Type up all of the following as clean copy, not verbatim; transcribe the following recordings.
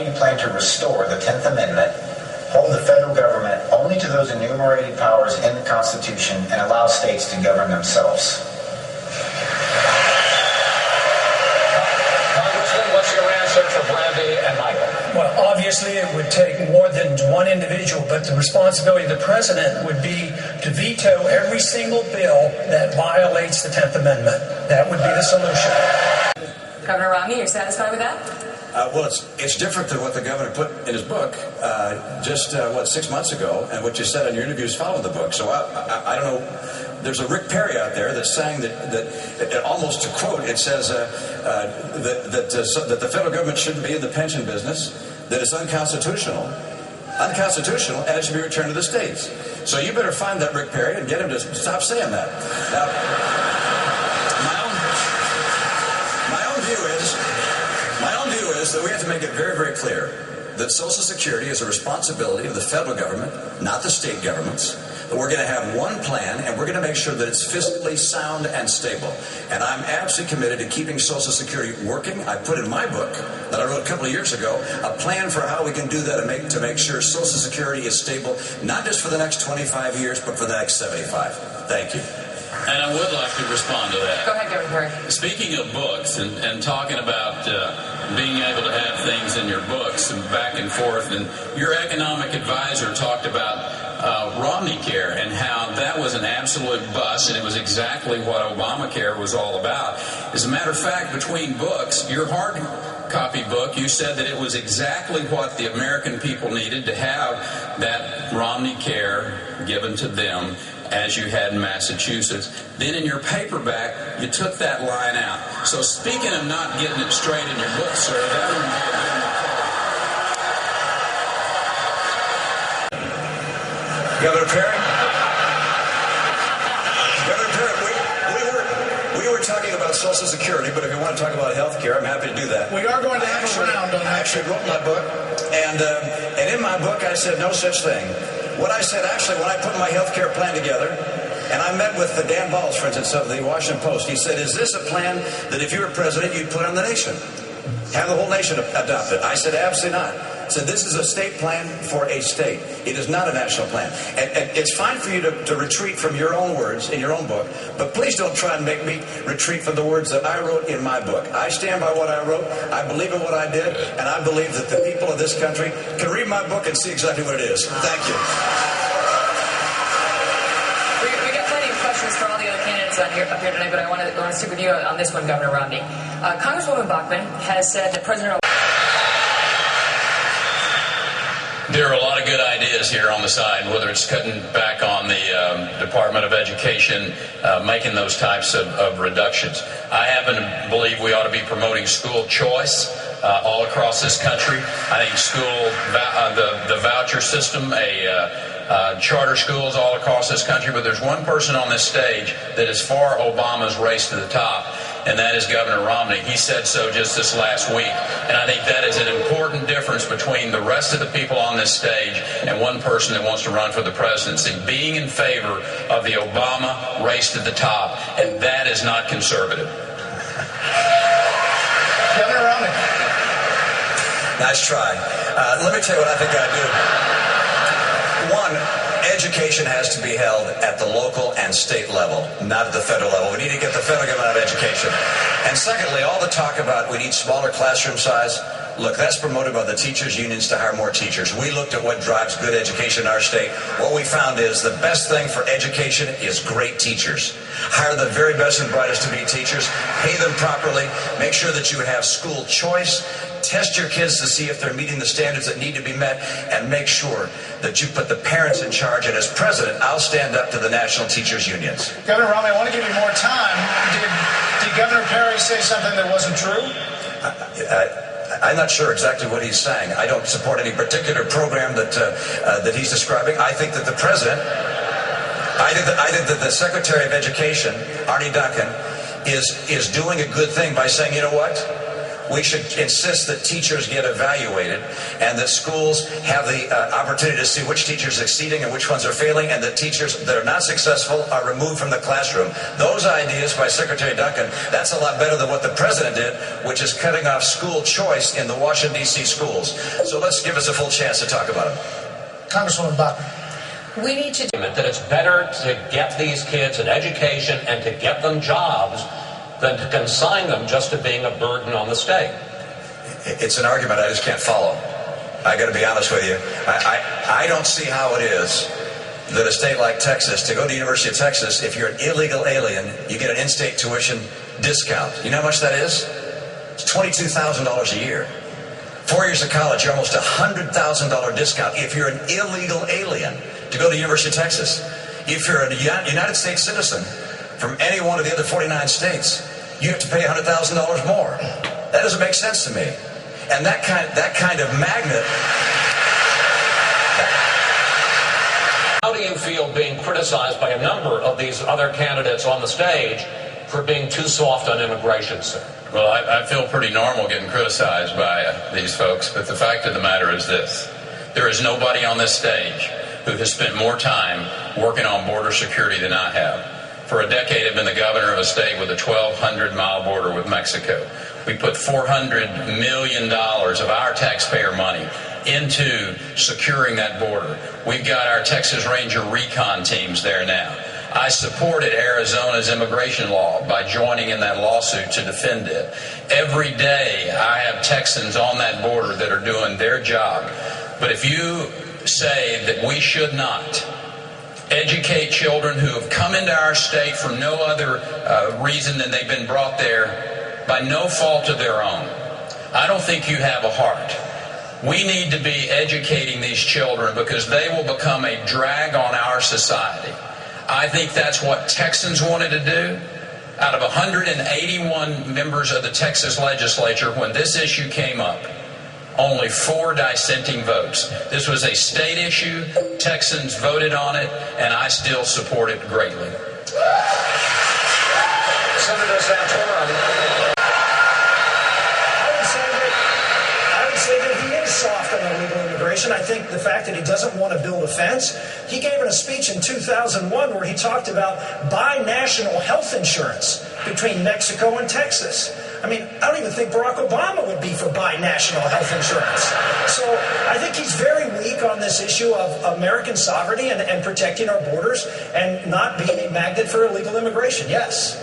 any plan to restore the 10th Amendment, hold the federal government only to those enumerated powers in the Constitution, and allow states to govern themselves. Congressman, what's your answer for Brandy and Michael? Well, obviously it would take more than one individual, but the responsibility of the president would be to veto every single bill that violates the 10th Amendment. That would be the solution. Governor Romney, you're satisfied with that? Well, it's different than what the governor put in his book just 6 months ago, and what you said in your interviews following the book. So I don't know. There's a Rick Perry out there that's saying that almost to quote, it says that the federal government shouldn't be in the pension business, that it's unconstitutional, and it should be returned to the states. So you better find that Rick Perry and get him to stop saying that. Now, my own view is that we have to make it very, very clear that Social Security is a responsibility of the federal government, not the state governments. That we're going to have one plan, and we're going to make sure that it's fiscally sound and stable. And I'm absolutely committed to keeping Social Security working. I put in my book that I wrote a couple of years ago a plan for how we can do that to make sure Social Security is stable, not just for the next 25 years, but for the next 75. Thank you. And I would like to respond to that. Go ahead, Governor Perry. Speaking of books and talking about being able to have things in your books and back and forth, and your economic advisor talked about Romney Care and how that was an absolute bust, and it was exactly what Obamacare was all about. As a matter of fact, between books, your hard copy book, you said that it was exactly what the American people needed to have that Romney Care given to them, as you had in Massachusetts. Then in your paperback, you took that line out. So speaking of not getting it straight in your book, sir, that would be a good Governor Perry? Governor Perry, we were talking about Social Security, but if you want to talk about health care, I'm happy to do that. We are going to have a round on that. I actually wrote my book, and in my book I said no such thing. What I said, actually, when I put my health care plan together, and I met with Dan Balls, for instance, of the Washington Post, he said, is this a plan that if you were president, you'd put on the nation? Have the whole nation adopt it? I said, absolutely not. I said, this is a state plan for a state. It is not a national plan. And it's fine for you to retreat from your own words in your own book, but please don't try and make me retreat from the words that I wrote in my book. I stand by what I wrote. I believe in what I did, and I believe that the people of this country can read my book and see exactly what it is. Thank you. We got plenty of questions for all the other candidates up here tonight, but I want to stick with you on this one, Governor Romney. Congresswoman Bachmann has said that President Obama... There are a lot of good ideas here on the side, whether it's cutting back on the Department of Education, making those types of reductions. I happen to believe we ought to be promoting school choice all across this country. I think the voucher system, charter schools all across this country, but there's one person on this stage that is for Obama's race to the top, and that is Governor Romney. He said so just this last week. And I think that is an important difference between the rest of the people on this stage and one person that wants to run for the presidency, being in favor of the Obama race to the top, and that is not conservative. Governor Romney. Nice try. Let me tell you what I think I do. One, education has to be held at the local and state level, not at the federal level. We need to get the federal government out of education. And secondly, all the talk about we need smaller classroom size, look, that's promoted by the teachers' unions to hire more teachers. We looked at what drives good education in our state. What we found is the best thing for education is great teachers. Hire the very best and brightest to be teachers, pay them properly, make sure that you have school choice, test your kids to see if they're meeting the standards that need to be met, and make sure that you put the parents in charge. And as president, I'll stand up to the national teachers' unions. Governor Romney, I want to give you more time. Did Governor Perry say something that wasn't true? I'm not sure exactly what he's saying. I don't support any particular program that he's describing. I think that the president, I think that the Secretary of Education, Arne Duncan, is doing a good thing by saying, you know what? we should insist that teachers get evaluated and that schools have the opportunity to see which teachers are succeeding and which ones are failing, and that teachers that are not successful are removed from the classroom. Those ideas by Secretary Duncan, that's a lot better than what the president did, which is cutting off school choice in the Washington, D.C. schools. So let's give us a full chance to talk about it. Congresswoman Buck. We need to do that it's better to get these kids an education and to get them jobs than to consign them just to being a burden on the state. It's an argument I just can't follow. I got to be honest with you. I don't see how it is that a state like Texas, to go to the University of Texas, if you're an illegal alien, you get an in-state tuition discount. You know how much that is? It's $22,000 a year. 4 years of college, you're almost $100,000 discount if you're an illegal alien to go to the University of Texas. If you're a United States citizen from any one of the other 49 states, you have to pay $100,000 more. That doesn't make sense to me. And that kind of magnet. How do you feel being criticized by a number of these other candidates on the stage for being too soft on immigration, sir? Well, I feel pretty normal getting criticized by these folks, but the fact of the matter is this. There is nobody on this stage who has spent more time working on border security than I have. For a decade, I've been the governor of a state with a 1,200-mile border with Mexico. We put $400 million of our taxpayer money into securing that border. We've got our Texas Ranger recon teams there now. I supported Arizona's immigration law by joining in that lawsuit to defend it. Every day I have Texans on that border that are doing their job. But if you say that we should not educate children who have come into our state for no other reason than they've been brought there by no fault of their own, I don't think you have a heart. We need to be educating these children because they will become a drag on our society. I think that's what Texans wanted to do. Out of 181 members of the Texas legislature, when this issue came up, only 4 dissenting votes. This was a state issue. Texans voted on it, and I still support it greatly. Senator Santorum. I would say that he is soft on illegal immigration. I think the fact that he doesn't want to build a fence. He gave a speech in 2001 where he talked about binational health insurance between Mexico and Texas. I mean, I don't even think Barack Obama would be for binational health insurance. So I think he's very weak on this issue of American sovereignty and protecting our borders and not being a magnet for illegal immigration. Yes.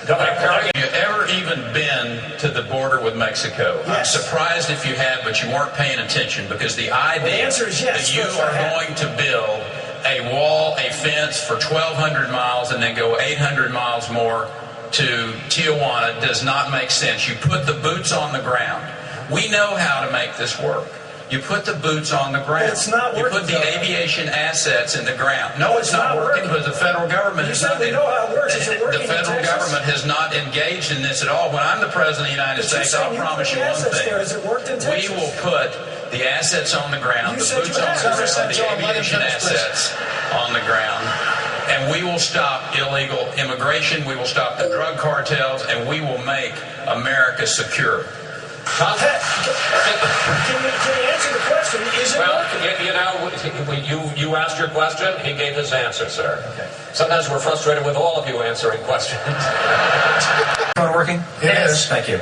Governor Perry. Have you ever even been to the border with Mexico? Yes. I'm surprised if you have, but you weren't paying attention because the idea the answer is yes, that you are going to build a wall, a fence for 1,200 miles and then go 800 miles more to Tijuana does not make sense. You put the boots on the ground. We know how to make this work. You put the boots on the ground. It's not working. You put the aviation assets in the ground. No, it's not working because the federal government is not. We know how it works. Is it working The federal government has not engaged in this at all. When I'm the president of the United States, I'll promise you one thing. We will put the assets on the ground, the boots on the ground, the aviation assets on the ground, and we will stop illegal immigration. We will stop the drug cartels, and we will make America secure. Can you answer the question? Is it Well, you asked your question. He gave his answer, sir. Okay. Sometimes we're frustrated with all of you answering questions. Working? It is. Thank you.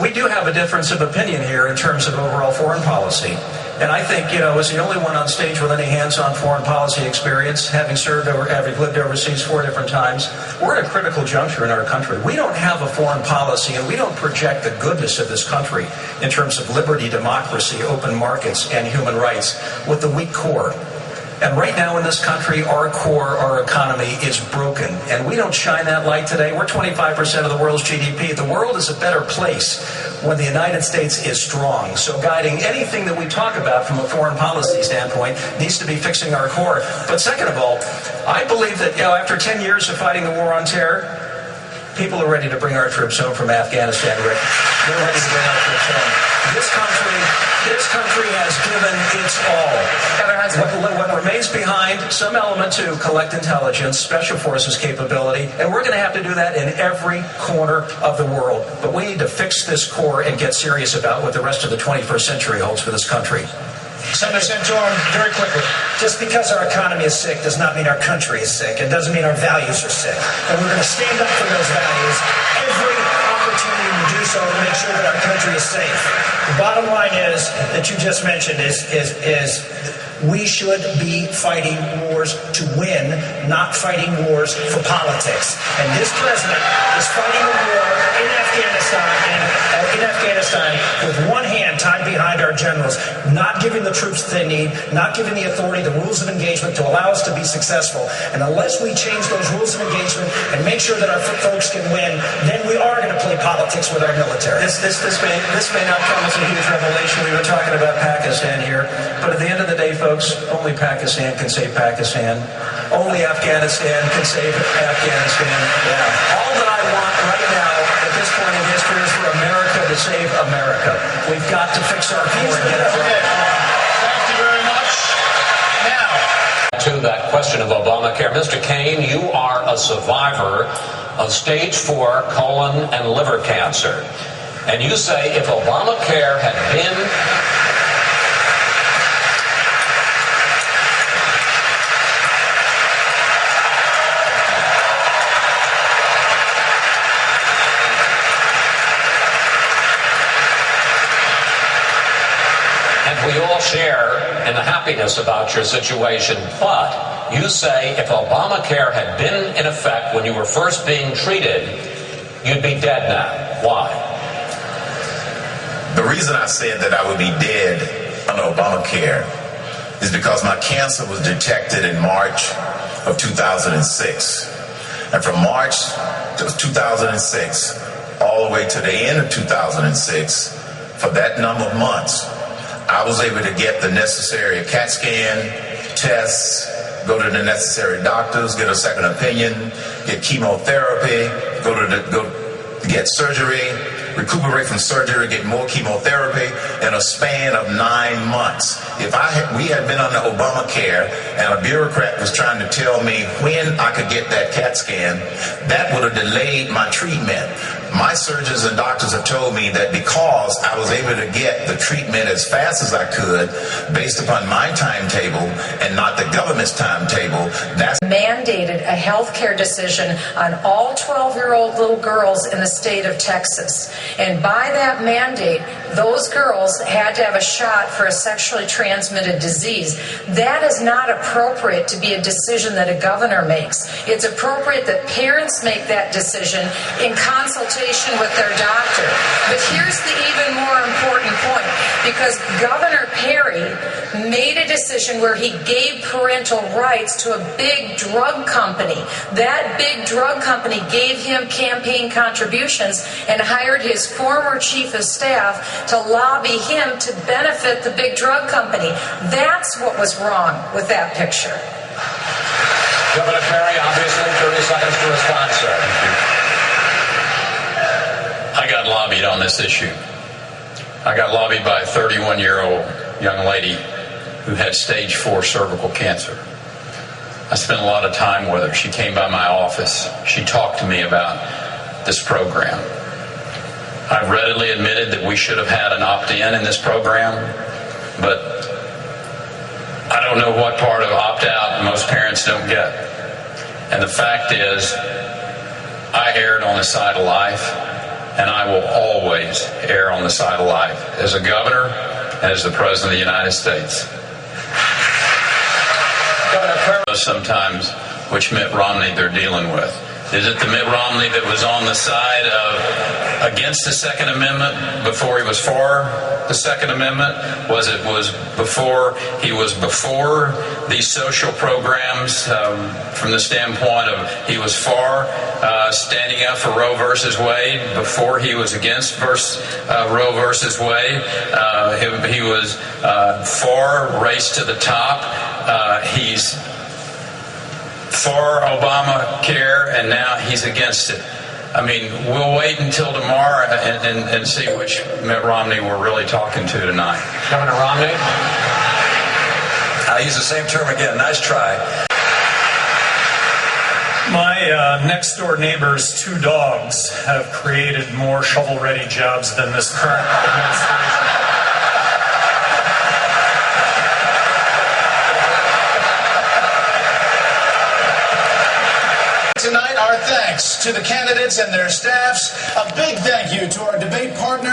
We do have a difference of opinion here in terms of overall foreign policy. And I think, as the only one on stage with any hands-on foreign policy experience, having lived overseas 4 different times, we're at a critical juncture in our country. We don't have a foreign policy, and we don't project the goodness of this country in terms of liberty, democracy, open markets, and human rights with the weak core. And right now in this country, our core, our economy is broken. And we don't shine that light today. We're 25% of the world's GDP. The world is a better place when the United States is strong. So guiding anything that we talk about from a foreign policy standpoint needs to be fixing our core. But second of all, I believe that after 10 years of fighting the war on terror, People are ready to bring our troops home from Afghanistan, Rick. They're ready to bring our troops home. This country has given its all. What remains behind, some element to collect intelligence, special forces capability, and we're going to have to do that in every corner of the world. But we need to fix this core and get serious about what the rest of the 21st century holds for this country. Senator Santorum, very quickly. Just because our economy is sick does not mean our country is sick. It doesn't mean our values are sick. And we're going to stand up for those values every opportunity to do so to make sure that our country is safe. The bottom line is, that you just mentioned, is we should be fighting wars to win, not fighting wars for politics. And this president is fighting a war in Afghanistan with one hand tied behind our generals, not giving the troops that they need, not giving the authority, the rules of engagement to allow us to be successful. And unless we change those rules of engagement and make sure that our folks can win, then we are going to play politics with our military. This may not come as a huge revelation. We were talking about Pakistan here, but at the end of the day, folks, only Pakistan can save Pakistan. Only Afghanistan can save Afghanistan. Yeah. All that I want right now at this point in history is for America to save America. We've got to fix our core and get it right. Thank you very much. Now, to that question of Obamacare, Mr. Kane, you are a survivor of stage 4 colon and liver cancer. And you say if Obamacare had been we all share in the happiness about your situation, but you say if Obamacare had been in effect when you were first being treated, you'd be dead now. Why? The reason I said that I would be dead under Obamacare is because my cancer was detected in March of 2006. And from March of 2006 all the way to the end of 2006, for that number of months, I was able to get the necessary CAT scan, tests, go to the necessary doctors, get a second opinion, get chemotherapy, get surgery, recuperate from surgery, get more chemotherapy in a span of 9 months. If we had been under Obamacare and a bureaucrat was trying to tell me when I could get that CAT scan, that would have delayed my treatment. My surgeons and doctors have told me that because I was able to get the treatment as fast as I could, based upon my timetable and not the government's timetable, that's mandated a health care decision on all 12-year-old little girls in the state of Texas. And by that mandate, those girls had to have a shot for a sexually transmitted disease. That is not appropriate to be a decision that a governor makes. It's appropriate that parents make that decision in consultation with their doctor. But here's the even more important point, because Governor Perry made a decision where he gave parental rights to a big drug company. That big drug company gave him campaign contributions and hired his former chief of staff to lobby him to benefit the big drug company. That's what was wrong with that picture. Governor Perry, obviously, 30 seconds to respond, sir. I got lobbied on this issue. I got lobbied by a 31-year-old young lady who had stage 4 cervical cancer. I spent a lot of time with her. She came by my office. She talked to me about this program. I readily admitted that we should have had an opt-in in this program, but I don't know what part of opt-out most parents don't get. And the fact is, I erred on the side of life, and I will always err on the side of life as a governor and as the President of the United States. Sometimes which Mitt Romney they're dealing with. Is it the Mitt Romney that was on the side of against the Second Amendment before he was for the Second Amendment? Was before he was before these social programs from the standpoint of he was for standing up for Roe versus Wade before he was against Roe versus Wade? He was for race to the top. He's for Obamacare, and now he's against it. I mean, we'll wait until tomorrow and see which Mitt Romney we're really talking to tonight. Governor Romney? I'll use the same term again. Nice try. My next door neighbor's 2 dogs have created more shovel-ready jobs than this current administration. Tonight, our thanks to the candidates and their staffs. A big thank you to our debate partner.